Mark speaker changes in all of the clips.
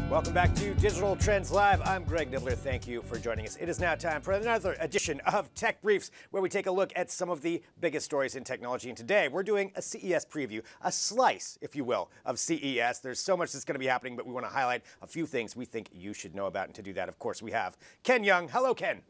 Speaker 1: Welcome back to Digital Trends Live. I'm Greg Nibler. Thank you for joining us. It is now time for another edition of Tech Briefs, where we take a look at some of the biggest stories in technology. And today, we're doing a CES preview, a slice, if you will, of CES. There's so much that's going to be happening, but we want to highlight a few things we think you should know about. And to do that, of course, we have Ken Young. Hello, Ken.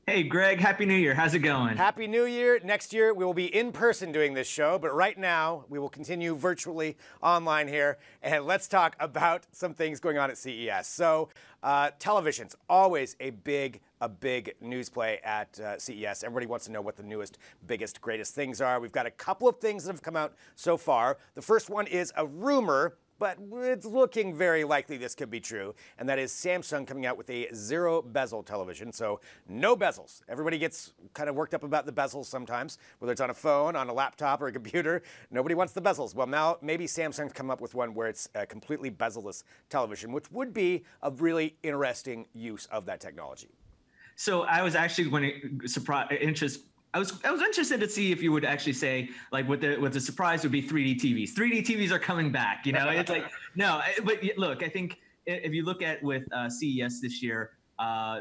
Speaker 2: Hey, Greg. Happy New Year. How's it going?
Speaker 1: Happy New Year. Next year, we will be in person doing this show, but right now, we will continue virtually online here. And let's talk about some things going on at CES. So, televisions, always a big news play at CES. Everybody wants to know what the newest, biggest, greatest things are. We've got a couple of things that have come out so far. The first one is a rumor, but it's looking very likely this could be true, and that is Samsung coming out with a zero bezel television, so no bezels. Everybody gets kind of worked up about the bezels sometimes, whether it's on a phone, on a laptop, or a computer. Nobody wants the bezels. Well, now maybe Samsung's come up with one where it's a completely bezel-less television, which would be a really interesting use of that technology.
Speaker 2: So I was actually I was interested to see if you would actually say, like, what the surprise would be 3D TVs. 3D TVs are coming back, you know? It's like, no, but look, I think if you look at with CES this year,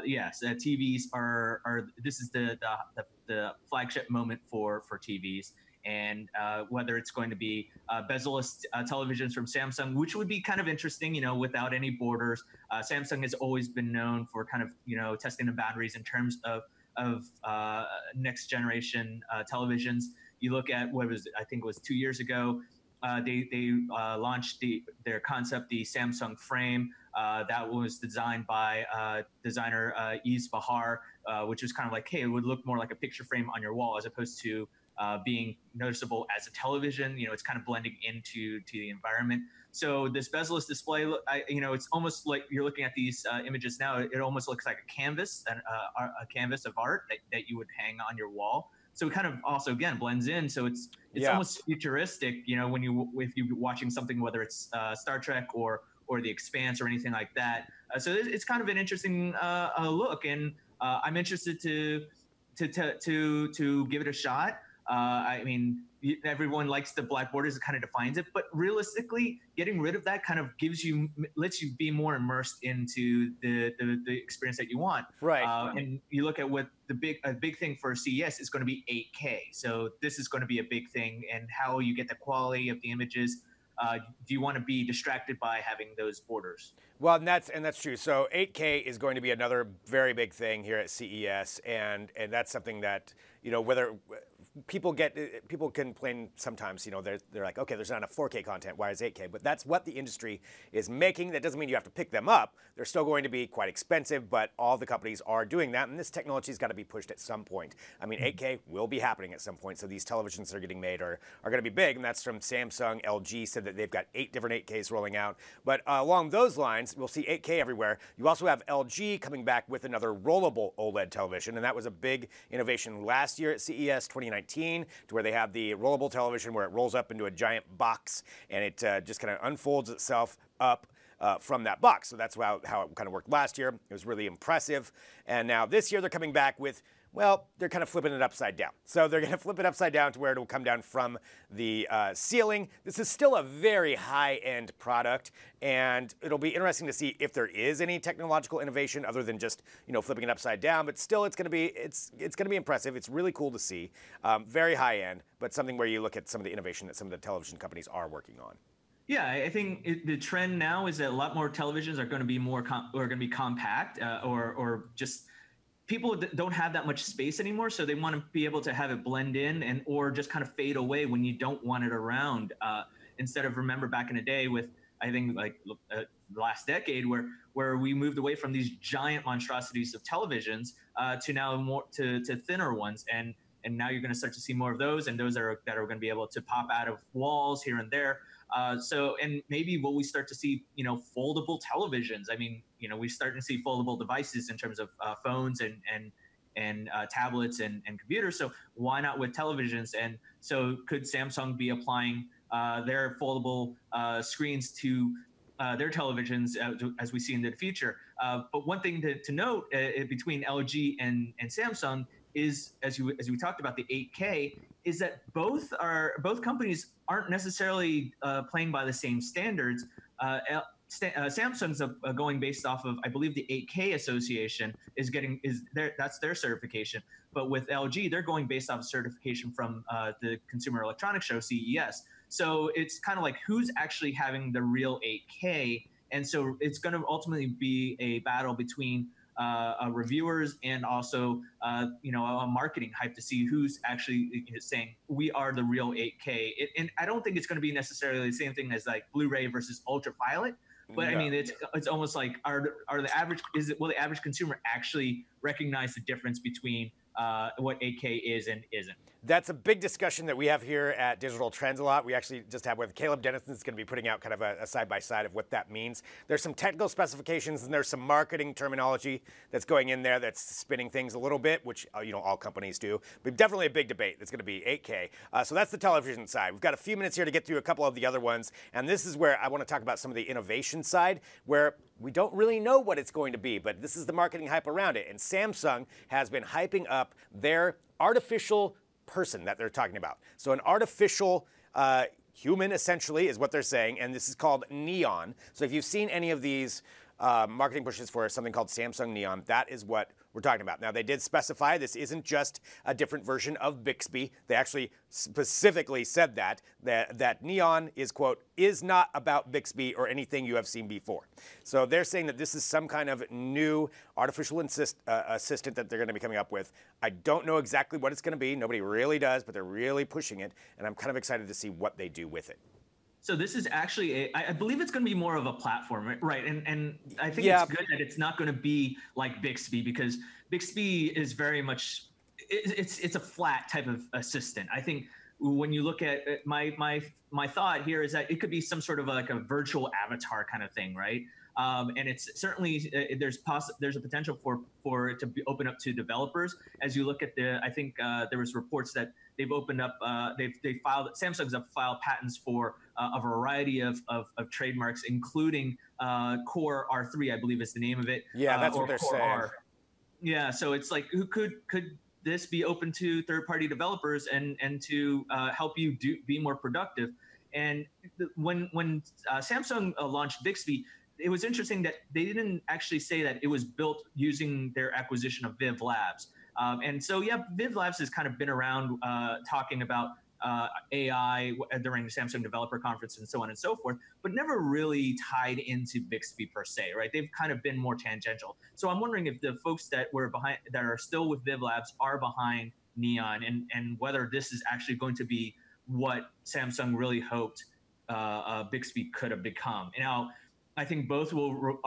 Speaker 2: yes, TVs are this is the flagship moment for TVs. And whether it's going to be bezel-less televisions from Samsung, which would be kind of interesting, you know, without any borders. Samsung has always been known for kind of, you know, testing the boundaries in terms of next generation televisions. You look at I think it was 2 years ago, they launched their concept, the Samsung Frame, that was designed by designer Yves Bahar, which was kind of like, hey, it would look more like a picture frame on your wall as opposed to being noticeable as a television. You know, it's kind of blending into the environment. So this bezel-less display, you know, it's almost like you're looking at these images now. It almost looks like a canvas of art that you would hang on your wall. So it kind of also, again, blends in. So it's almost futuristic, you know, if you're watching something, whether it's Star Trek or The Expanse or anything like that. So it's kind of an interesting look, and I'm interested to give it a shot. I mean, everyone likes the black borders. It kind of defines it, but realistically, getting rid of that kind of lets you be more immersed into the experience that you want.
Speaker 1: Right.
Speaker 2: And you look at what a big thing for CES is going to be 8K. So this is going to be a big thing, and how you get the quality of the images. Do you want to be distracted by having those borders?
Speaker 1: Well, and that's true. So 8K is going to be another very big thing here at CES, and that's something that, you know, whether people complain sometimes, you know, they're like, okay, there's not enough 4K content. Why is 8K? But that's what the industry is making. That doesn't mean you have to pick them up. They're still going to be quite expensive, but all the companies are doing that, and this technology's got to be pushed at some point. I mean, 8K will be happening at some point, so these televisions that are getting made are going to be big, and that's from Samsung. LG said that they've got 8 different 8Ks rolling out. But along those lines, we'll see 8K everywhere. You also have LG coming back with another rollable OLED television, and that was a big innovation last year at CES 2019, to where they have the rollable television where it rolls up into a giant box, and it just kind of unfolds itself up from that box. So that's how it kind of worked last year. It was really impressive. And now this year they're coming back with, well, they're kind of flipping it upside down. So they're going to flip it upside down to where it will come down from the ceiling. This is still a very high-end product, and it'll be interesting to see if there is any technological innovation other than just, you know, flipping it upside down. But still, it's going to be impressive. It's really cool to see. Very high-end, but something where you look at some of the innovation that some of the television companies are working on.
Speaker 2: Yeah, I think the trend now is that a lot more televisions are going to be compact, or just people don't have that much space anymore, so they want to be able to have it blend in or just kind of fade away when you don't want it around. Instead of, remember back in the day with, I think, like the last decade where we moved away from these giant monstrosities of televisions to now more to thinner ones, and now you're going to start to see more of those, and those that are going to be able to pop out of walls here and there. And maybe will we start to see, you know, foldable televisions? I mean, you know, we're starting to see foldable devices in terms of phones and tablets and computers. So why not with televisions? And so could Samsung be applying their foldable screens to their televisions as we see in the future? But one thing to note between LG and Samsung is, as we talked about, the 8K, is that both companies aren't necessarily playing by the same standards. Samsung's going based off of, I believe, the 8K Association that's their certification. But with LG, they're going based off of certification from the Consumer Electronics Show, CES. So it's kind of like who's actually having the real 8K, and so it's going to ultimately be a battle between reviewers and also a marketing hype to see who's actually saying we are the real 8K. And I don't think it's going to be necessarily the same thing as like Blu-ray versus ultraviolet. But I mean, it's almost like will the average consumer actually recognize the difference between what 8K is and isn't?
Speaker 1: That's a big discussion that we have here at Digital Trends a lot. We actually just have with Caleb Dennison is going to be putting out kind of a side-by-side of what that means. There's some technical specifications and there's some marketing terminology that's going in there that's spinning things a little bit, which all companies do. But definitely a big debate that's going to be 8K. So that's the television side. We've got a few minutes here to get through a couple of the other ones. And this is where I want to talk about some of the innovation side, where we don't really know what it's going to be, but this is the marketing hype around it. And Samsung has been hyping up their artificial person that they're talking about. So an artificial human, essentially, is what they're saying, and this is called Neon. So if you've seen any of these marketing pushes for something called Samsung Neon, that is what we're talking about. Now, they did specify this isn't just a different version of Bixby. They actually specifically said that Neon is, quote, is not about Bixby or anything you have seen before. So they're saying that this is some kind of new artificial assistant that they're going to be coming up with. I don't know exactly what it's going to be. Nobody really does, but they're really pushing it, and I'm kind of excited to see what they do with it.
Speaker 2: So this is actually, I believe it's going to be more of a platform, right? And I think it's good that it's not going to be like Bixby, because Bixby is very much, it's a flat type of assistant. I think when you look at it, my thought here is that it could be some sort of like a virtual avatar kind of thing, right? And it's certainly there's a potential for it to be open up to developers. As you look at I think there was reports that they've opened up, Samsung's have filed patents for a variety of trademarks, including Core R3, I believe is the name of it.
Speaker 1: Yeah, that's what they're
Speaker 2: Core
Speaker 1: saying.
Speaker 2: R. Yeah, so it's like, could this be open to third-party developers and to help you be more productive? And when Samsung launched Bixby, it was interesting that they didn't actually say that it was built using their acquisition of Viv Labs. And so, yeah, Viv Labs has kind of been around talking about AI during the Samsung Developer Conference and so on and so forth, but never really tied into Bixby per se, right? They've kind of been more tangential. So I'm wondering if the folks that are still with Viv Labs are behind Neon, and whether this is actually going to be what Samsung really hoped Bixby could have become. Now, I think both will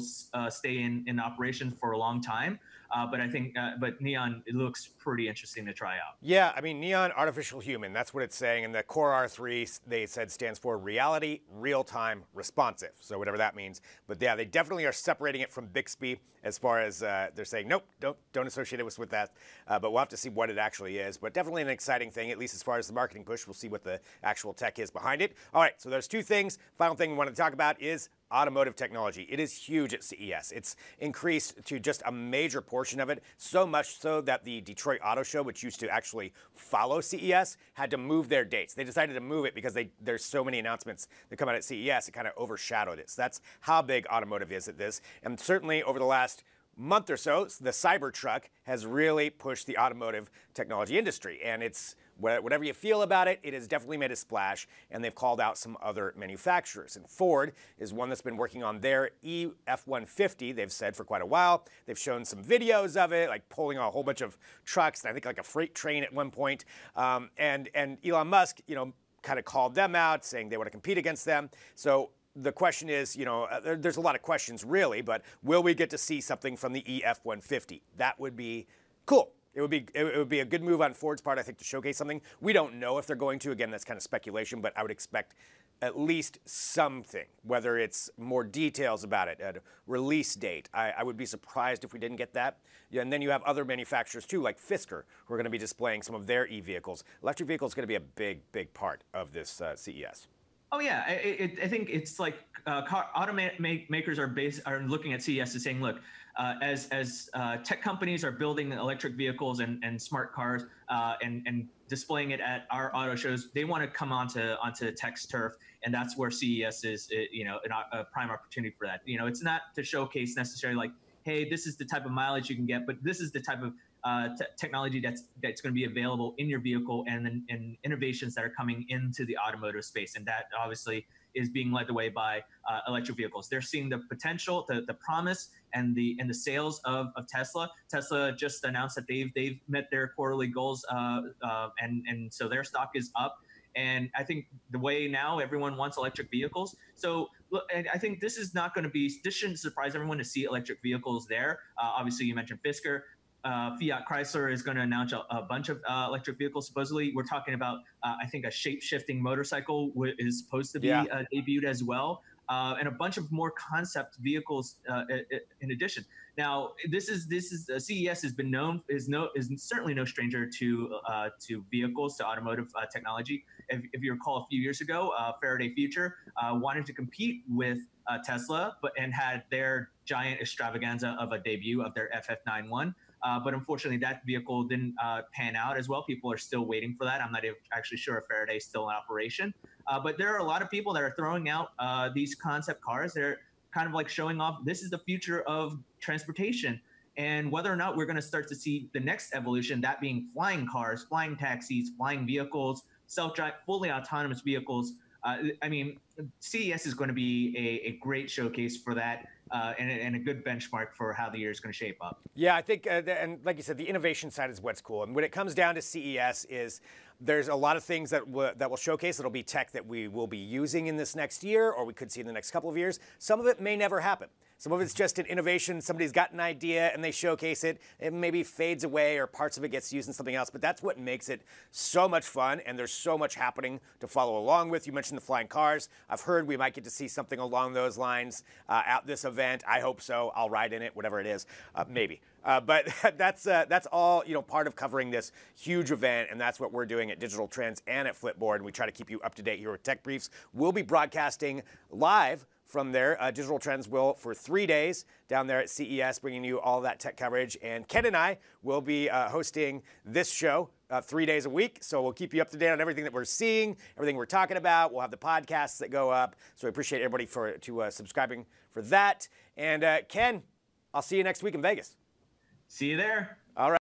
Speaker 2: stay in operation for a long time. But I think, but Neon, it looks pretty interesting to try out.
Speaker 1: Yeah, I mean, Neon Artificial Human, that's what it's saying. And the Core R3, they said, stands for Reality, Real-Time, Responsive. So whatever that means. But yeah, they definitely are separating it from Bixby as far as they're saying, nope, don't associate it with that. But we'll have to see what it actually is. But definitely an exciting thing, at least as far as the marketing push. We'll see what the actual tech is behind it. All right, so there's two things. Final thing we want to talk about is automotive technology. It is huge at CES. It's increased to just a major portion of it, so much so that the Detroit Auto Show, which used to actually follow CES, had to move their dates. They decided to move it because there's so many announcements that come out at CES, it kind of overshadowed it. So that's how big automotive is at this. And certainly over the last month or so, the Cybertruck has really pushed the automotive technology industry. And it's, whatever you feel about it, it has definitely made a splash, and they've called out some other manufacturers. And Ford is one that's been working on their F-150, they've said, for quite a while. They've shown some videos of it, like pulling a whole bunch of trucks, I think like a freight train at one point. And Elon Musk, kind of called them out, saying they want to compete against them. So the question is, there's a lot of questions really, but will we get to see something from the F-150? That would be cool. It would be a good move on Ford's part, I think, to showcase something. We don't know if they're going to. Again, that's kind of speculation, but I would expect at least something, whether it's more details about it, a release date. I would be surprised if we didn't get that. Yeah, and then you have other manufacturers, too, like Fisker, who are going to be displaying some of their e-vehicles. Electric vehicles is going to be a big, big part of this CES.
Speaker 2: Oh yeah, I think it's like automakers are looking at CES and saying, look, as tech companies are building electric vehicles and smart cars and displaying it at our auto shows. They want to come onto tech's turf, and that's where CES is, a prime opportunity for that. It's not to showcase necessarily like, hey, this is the type of mileage you can get, but this is the type of technology that's going to be available in your vehicle, and innovations that are coming into the automotive space, and that obviously is being led the way by electric vehicles. They're seeing the potential, the promise, and the sales of Tesla. Tesla just announced that they've met their quarterly goals, and so their stock is up. And I think the way now everyone wants electric vehicles. So look, and I think this shouldn't surprise everyone to see electric vehicles there. Obviously, you mentioned Fisker. Fiat Chrysler is going to announce a bunch of electric vehicles. Supposedly, we're talking about, I think, a shape-shifting motorcycle is supposed to be debuted as well, and a bunch of more concept vehicles in addition. Now, this is CES has been known is certainly no stranger to vehicles, to automotive technology. If you recall, a few years ago, Faraday Future wanted to compete with Tesla, and had their giant extravaganza of a debut of their FF91. But unfortunately, that vehicle didn't pan out as well. People are still waiting for that. I'm not actually sure if Faraday is still in operation. But there are a lot of people that are throwing out these concept cars. They're kind of like showing off, this is the future of transportation. And whether or not we're going to start to see the next evolution, that being flying cars, flying taxis, flying vehicles, self-drive, fully autonomous vehicles. I mean, CES is going to be a great showcase for that, and a good benchmark for how the year is going to shape up.
Speaker 1: Yeah, I think, and like you said, the innovation side is what's cool. And when it comes down to CES, there's a lot of things that will showcase. It'll be tech that we will be using in this next year, or we could see in the next couple of years. Some of it may never happen. Some of it's just an innovation. Somebody's got an idea and they showcase it. It maybe fades away, or parts of it gets used in something else. But that's what makes it so much fun, and there's so much happening to follow along with. You mentioned the flying cars. I've heard we might get to see something along those lines at this event. I hope so. I'll ride in it, whatever it is, maybe. But that's all part of covering this huge event, and that's what we're doing at Digital Trends and at Flipboard. And we try to keep you up to date here with Tech Briefs. We'll be broadcasting live from there. Digital Trends will for 3 days down there at CES, bringing you all that tech coverage. And Ken and I will be hosting this show 3 days a week. So we'll keep you up to date on everything that we're seeing, everything we're talking about. We'll have the podcasts that go up. So we appreciate everybody for subscribing for that. And Ken, I'll see you next week in Vegas.
Speaker 2: See you there.